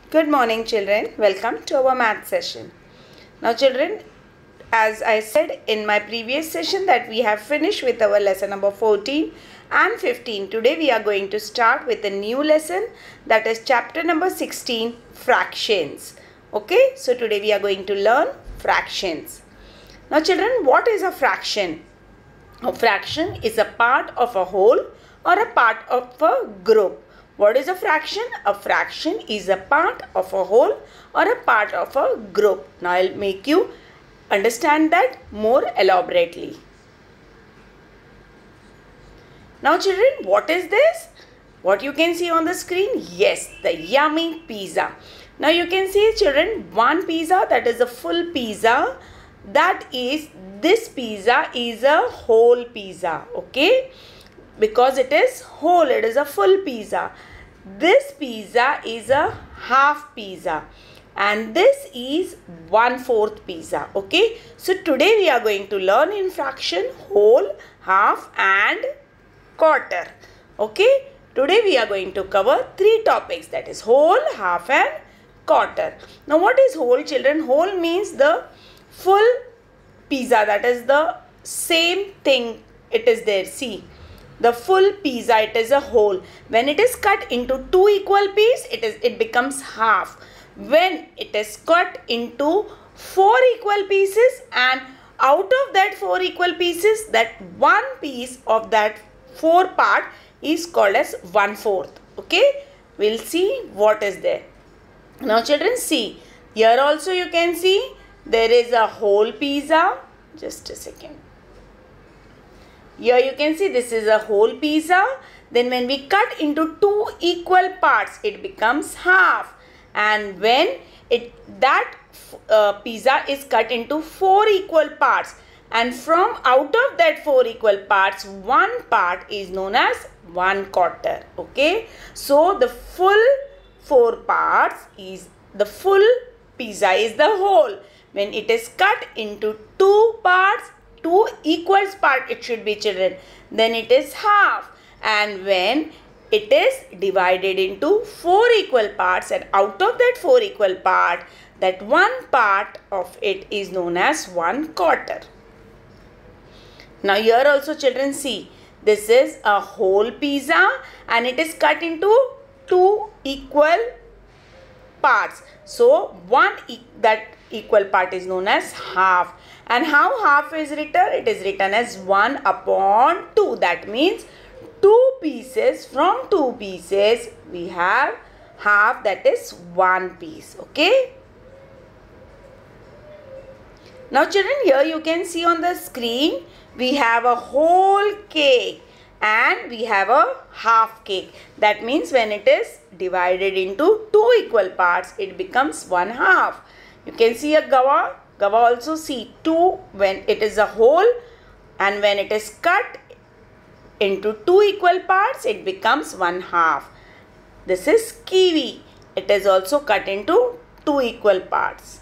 Good morning, children. Welcome to our math session. Now, children, as I said in my previous session that we have finished with our lesson number 14 and 15. Today we are going to start with a new lesson, that is chapter number 16, fractions. Okay, so today we are going to learn fractions. Now, children, what is a fraction? A fraction is a part of a whole or a part of a group. What is a fraction? A fraction is a part of a whole or a part of a group. Now I'll make you understand that more elaborately. Now children, what is this? What you can see on the screen? Yes, the yummy pizza. Now you can see, children, one pizza, that is a full pizza. That is, this pizza is a whole pizza. Okay? Because it is whole, it is a full pizza. This pizza is a half pizza and this is 1/4 pizza. Okay, so today we are going to learn in fraction whole, half and quarter. Okay, today we are going to cover three topics, that is whole, half and quarter. Now what is whole, children? Whole means the full pizza, that is the same thing it is there. See, the full pizza, it is a whole. When it is cut into two equal pieces, it becomes half. When it is cut into four equal pieces, and out of that four equal pieces, that one piece of that four part is called as 1/4. Okay, we'll see what is there. Now children, see, here also you can see there is a whole pizza. Just a second. Here you can see this is a whole pizza. Then when we cut into two equal parts, it becomes half. And when that pizza is cut into four equal parts, and from out of that four equal parts, one part is known as 1/4. Okay. So the full four parts is the full pizza is the whole. When it is cut into two parts, two equals part it should be, children, then it is half. And when it is divided into four equal parts, and out of that four equal part, that one part of it is known as 1/4. Now here also, children, see, this is a whole pizza and it is cut into two equal parts. So that equal part is known as half. And how half is written? It is written as 1/2. That means two pieces, from two pieces we have half, that is one piece. Okay. Now children, here you can see on the screen we have a whole cake and we have a half cake. That means when it is divided into two equal parts, it becomes 1/2. You can see a gava. Gava also, see, two when it is a whole, and when it is cut into two equal parts, it becomes 1/2. This is kiwi. It is also cut into two equal parts.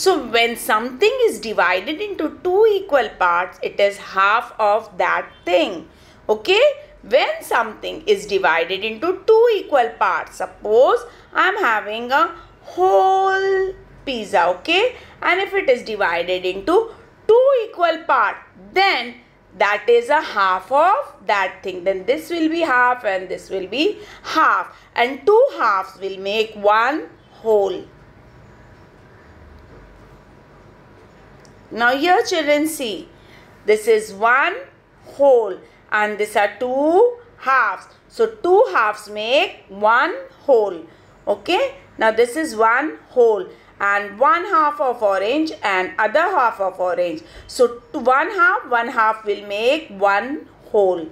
So when something is divided into two equal parts, it is half of that thing. Okay? When something is divided into two equal parts, suppose I am having a whole pizza, okay, and if it is divided into two equal parts, then that is a half of that thing. Then this will be half and this will be half, and two halves will make one whole. Now here, children, see, this is one whole and these are two halves. So two halves make one whole. Okay. Now this is one whole and one half of orange and other half of orange. So one half will make one whole.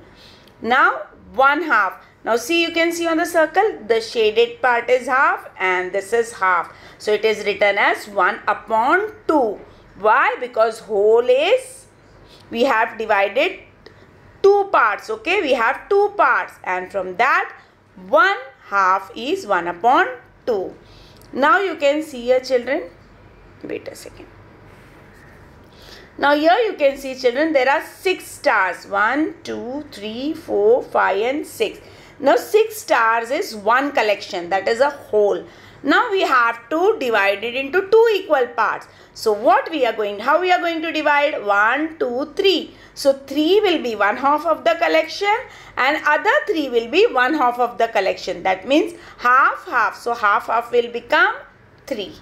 Now one half. Now see, you can see on the circle, the shaded part is half and this is half. So it is written as 1/2. Why? Because whole is, we have divided two parts. Okay, we have two parts and from that 1/2 is 1/2. Now you can see here, children, wait a second. Now here you can see, children, there are 6 stars. 1, 2, 3, 4, 5 and 6. Now 6 stars is one collection, that is a whole. Now we have to divide it into 2 equal parts. So how we are going to divide? 1, 2, 3. So 3 will be 1/2 of the collection and other 3 will be 1/2 of the collection. That means half half. So half will become 3.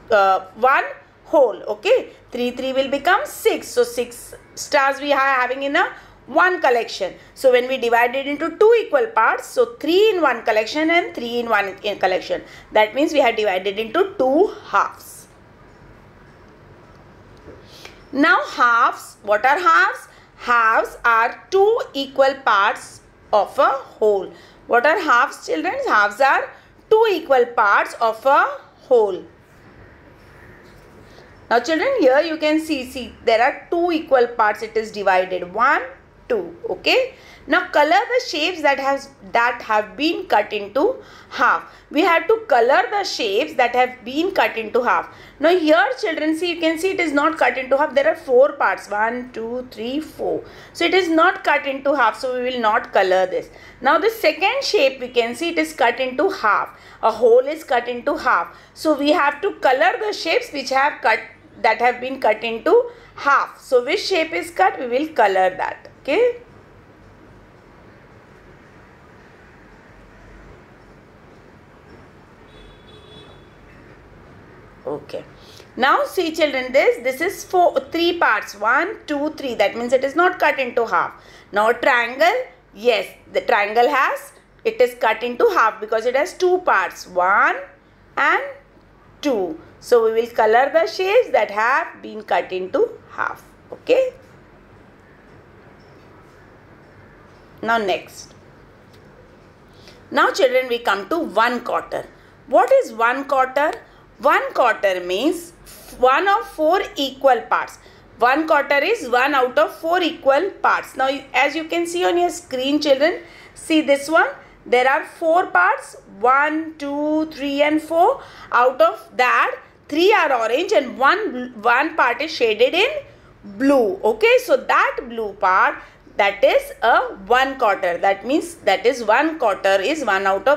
1 whole. Okay. 3 will become 6. So 6 stars we are having in a one collection. So when we divide it into 2 equal parts, so 3 in one collection and 3 in one collection. That means we have divided into 2 halves. Now halves, what are halves? Halves are 2 equal parts of a whole. What are halves, children? Halves are 2 equal parts of a whole. Now children, here you can see there are 2 equal parts. It is divided 1, 2. Okay. Now color the shapes that have been cut into half. We have to color the shapes that have been cut into half. Now here children, see, you can see it is not cut into half. There are 4 parts. 1, 2, 3, 4. So it is not cut into half. So we will not color this. Now the second shape we can see it is cut into half. A whole is cut into half. So we have to color the shapes that have been cut into half. So which shape is cut? We will color that. Okay. Okay. Now see children, this is 3 parts. 1, 2, 3. That means it is not cut into half. Now triangle, yes, the triangle it is cut into half because it has 2 parts. 1 and 2. So we will color the shapes that have been cut into half. Okay. Now next. Now children, we come to 1/4. What is 1/4? 1/4 means 1 of 4 equal parts. 1/4 is 1 out of 4 equal parts. Now as you can see on your screen children, see this one. There are 4 parts. 1, 2, 3 and 4. Out of that 3 are orange and one part is shaded in blue. Okay, so that blue part, that is a 1/4. That means that is 1/4 is 1 out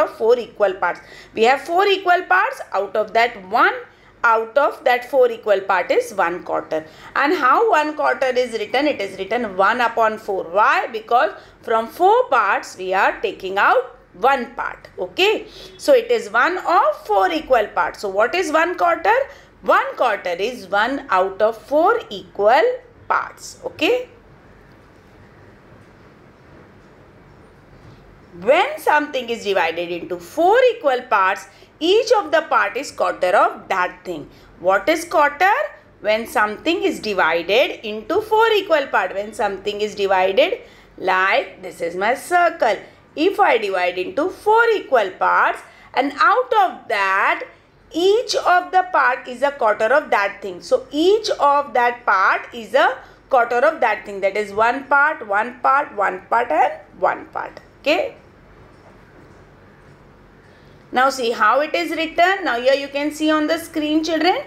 of 4 equal parts. We have 4 equal parts. Out of that 1 out of that 4 equal part is 1/4. And how 1/4 is written? It is written 1/4. Why? Because from 4 parts we are taking out 1 part. Okay. So it is 1 of 4 equal parts. So what is 1/4? 1/4 is 1 out of 4 equal parts. Okay. When something is divided into 4 equal parts, each of the part is quarter of that thing. What is quarter? When something is divided into 4 equal parts. When something is divided, like this is my circle. If I divide into 4 equal parts and out of that, each of the part is a quarter of that thing. So each of that part is a quarter of that thing. That is 1 part, 1 part, 1 part and 1 part. Okay. Now see how it is written. Now here you can see on the screen children,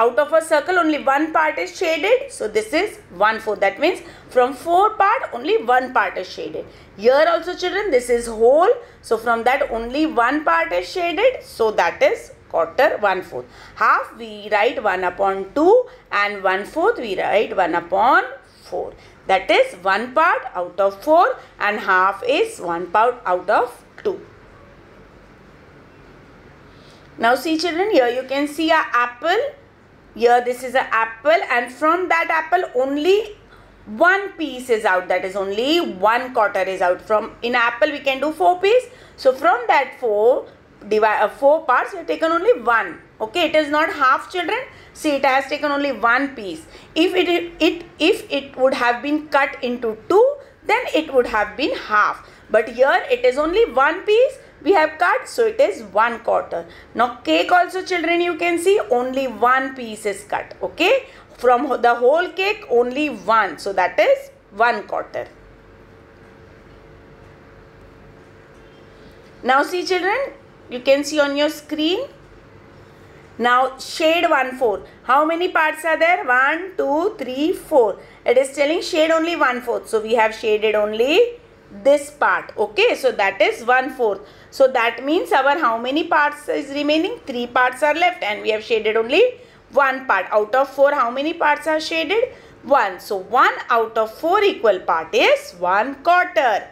out of a circle only 1 part is shaded. So this is 1/4. That means from 4 part only 1 part is shaded. Here also children, this is whole. So from that only 1 part is shaded. So that is quarter, 1/4. Half we write 1/2 and 1/4 we write 1/4. That is 1 part out of 4 and half is 1 part out of 2. Now see children, here you can see an apple. Here this is an apple and from that apple only 1 piece is out. That is only 1/4 is out. From in apple we can do 4 pieces. So from that 4 parts we have taken only 1. Okay, it is not half children. See, it has taken only 1 piece. If it would have been cut into 2, then it would have been half. But here it is only 1 piece we have cut, so it is 1/4. Now cake also children, you can see only 1 piece is cut. Okay, from the whole cake only 1, so that is 1/4. Now see children, you can see on your screen. Now shade 1/4. How many parts are there? 1, 2, 3, 4. It is telling shade only 1/4. So we have shaded only this part. Okay, so that is 1/4. So that means our how many parts is remaining? 3 parts are left, and we have shaded only 1 part. Out of 4, how many parts are shaded? 1. So 1 out of 4 equal part is 1/4.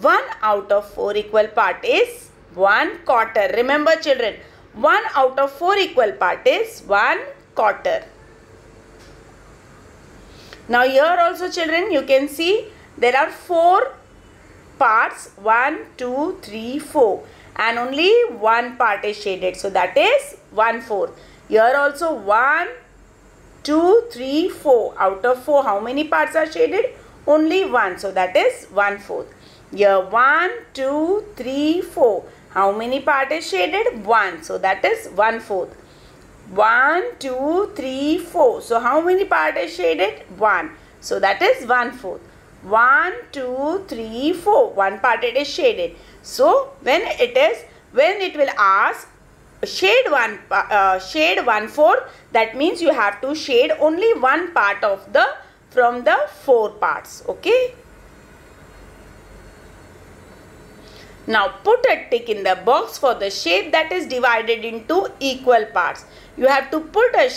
1 out of 4 equal part is 1/4. Remember children, 1 out of 4 equal part is 1/4. Now here also children, you can see there are 4 parts, 1, 2, 3, 4, and only 1 part is shaded. So that is 1/4. Here also 1, 2, 3, 4. Out of 4, how many parts are shaded? Only 1. So that is 1/4. Here 1, 2, 3, 4. How many part is shaded? 1. So that is 1/4. 1, 2, 3, 4. So how many part is shaded? 1. So that is 1/4. 1, 2, 3, 4. 1 part it is shaded. So when it will ask shade 1/4, that means you have to shade only 1 part of from the 4 parts. Okay. Now put a tick in the box for the shape that is divided into equal parts. You have to put a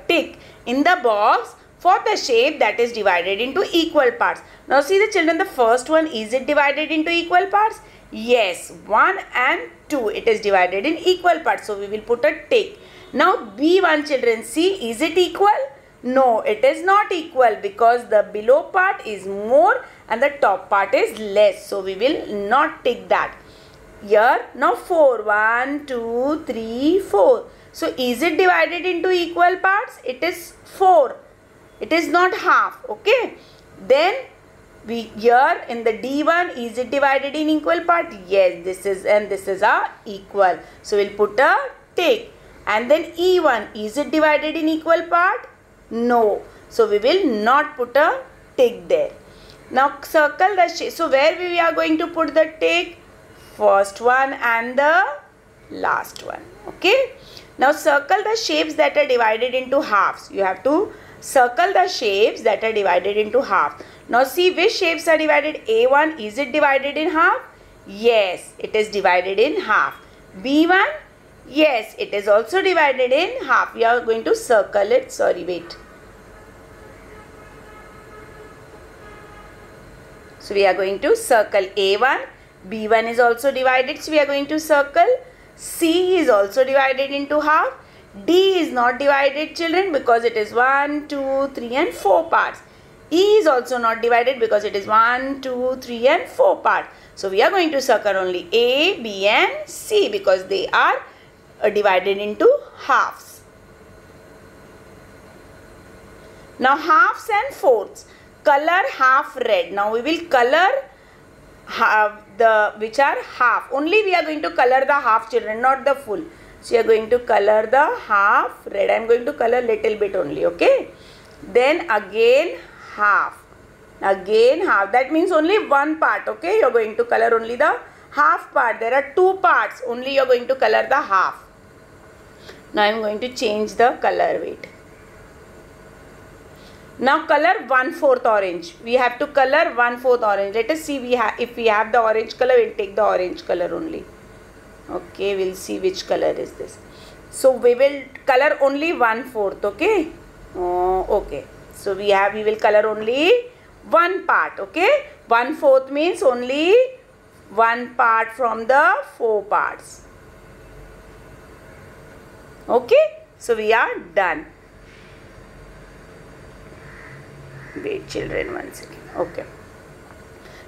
tick in the box for the shape that is divided into equal parts. Now see the children, the first one, is it divided into equal parts? Yes, 1 and 2, it is divided in equal parts. So we will put a tick. Now B1 children, see, is it equal? No, it is not equal because the below part is more and the top part is less. So we will not tick that. Here now 4, 1, 2, 3, 4. So is it divided into equal parts? It is 4. It is not half. Okay. Then here in the D1, is it divided in equal part? Yes, this is and this is a equal. So we'll put a tick. And then E1, is it divided in equal part? No. So we will not put a tick there. Now circle the shape. So where we are going to put the tick? First one and the last one. Okay. Now circle the shapes that are divided into halves. You have to circle the shapes that are divided into half. Now see which shapes are divided. A1, is it divided in half? Yes, it is divided in half. B1, yes, it is also divided in half. We are going to circle it. Sorry, wait. So we are going to circle A1. B1 is also divided. So we are going to circle. C is also divided into half. D is not divided children because it is 1, 2, 3 and 4 parts. E is also not divided because it is 1, 2, 3 and 4 parts. So we are going to circle only A, B and C because they are divided into halves. Now halves and fourths. Color half red. Now we will color which are half. Only we are going to color the half children, not the full. So you are going to color the half red. I am going to color little bit only. Okay. Then again half. Again half. That means only one part. Okay. You are going to color only the half part. There are 2 parts. Only you are going to color the half. Now I am going to change the color. Wait. Now color 1/4 orange. We have to color 1/4 orange. Let us see if we have the orange color. We'll take the orange color only. Okay, we'll see which color is this. So we will color only 1/4. Okay. Okay. So we will color only one part. Okay. 1/4 means only one part from the 4 parts. Okay. So we are done. Wait children, one second. Okay.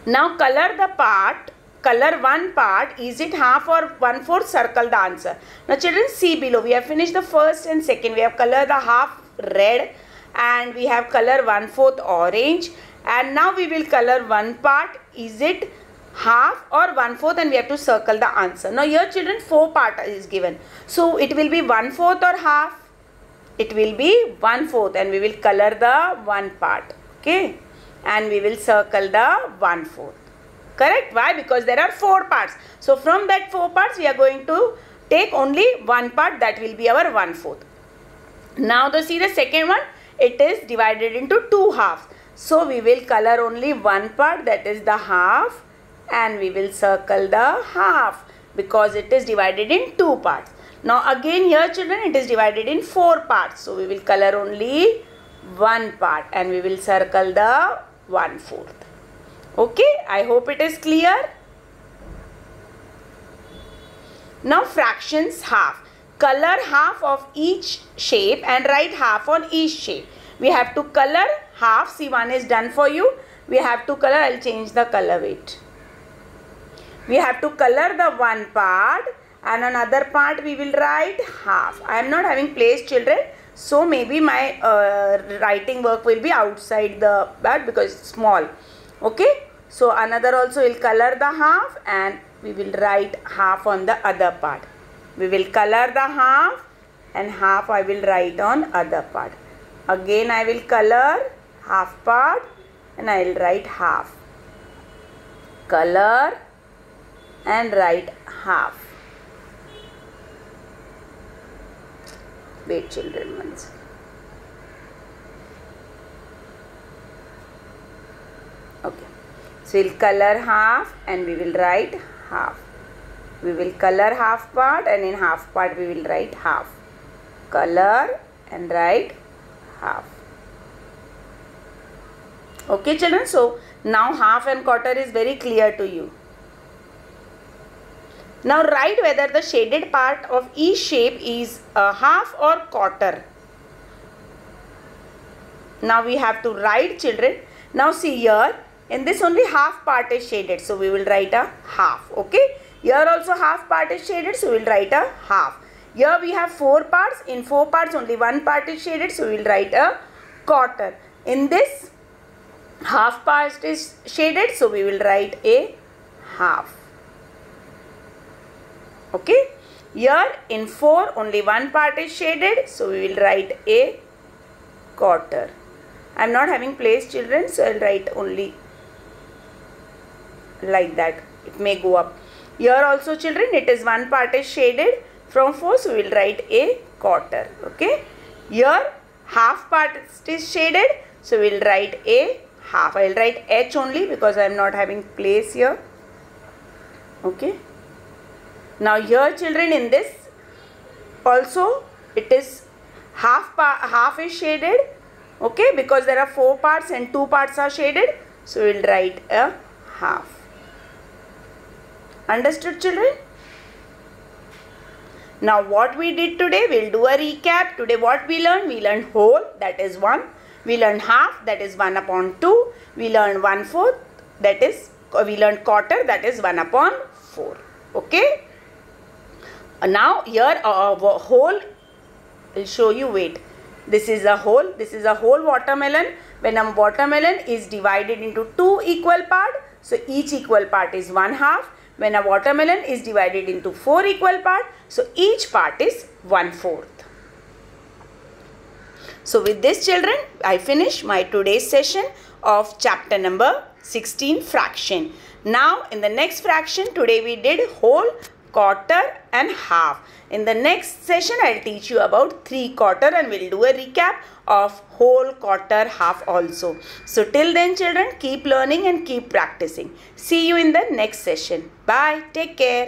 Now color the part. Color one part. Is it half or 1/4? Circle the answer. Now children, see below. We have finished the first and second. We have colored the half red and we have color 1/4 orange. And now we will color one part. Is it half or 1/4? And we have to circle the answer. Now here children, 4 part is given. So it will be 1/4 or half? It will be 1/4 and we will color the one part. Okay. And we will circle the 1/4. Correct? Why? Because there are 4 parts. So from that 4 parts we are going to take only one part, that will be our 1/4. Now see the second one. It is divided into 2 halves. So we will color only one part, that is the half, and we will circle the half because it is divided in 2 parts. Now again here children, it is divided in 4 parts. So we will color only one part and we will circle the 1/4. Okay, I hope it is clear. Now fractions half. Color half of each shape and write half on each shape. We have to color half. See, one is done for you. We have to color. I will change the color. Wait. We have to color the one part and another part we will write half. I am not having place children. So maybe my writing work will be outside the part because it's small. Okay. So another also will color the half and we will write half on the other part. We will color the half and half I will write on other part. Again I will color half part and I will write half. Color and write half. Wait children once. Okay. So we'll color half and we will write half. We will color half part and in half part we will write half. Color and write half. Okay children, so now half and quarter is very clear to you. Now write whether the shaded part of each shape is a half or quarter. Now we have to write children. Now see here, in this only half part is shaded, so we will write a half. Okay. Here also half part is shaded, so we will write a half. Here we have 4 parts. In 4 parts only one part is shaded, so we will write a quarter. In this half part is shaded, so we will write a half. Okay. Here in 4 only one part is shaded, so we will write a quarter. I am not having place children, so I will write only like that. It may go up. Here also children, it is one part is shaded from 4, so we will write a quarter. Okay. Here half part is shaded, so we will write a half. I will write H only because I am not having place here. Okay. Now here children, in this also it is half is shaded. Okay, because there are 4 parts and 2 parts are shaded, so we will write a half. Understood children? Now what we did today, we will do a recap. Today what we learned? We learned whole, that is 1. We learned half, that is 1/2. We learned 1/4, that is, we learned quarter, that is 1/4. Okay. Now here whole will show you. Wait. This is a whole. This is a whole watermelon. When a watermelon is divided into 2 equal parts, so each equal part is 1/2. When a watermelon is divided into 4 equal parts, so each part is 1/4. So with this children, I finish my today's session of chapter number 16, fraction. Now in the next fraction, today we did whole, quarter and half. In the next session, I will teach you about 3/4 and we will do a recap of whole, quarter, half also. So till then children, keep learning and keep practicing. See you in the next session. Bye. Take care.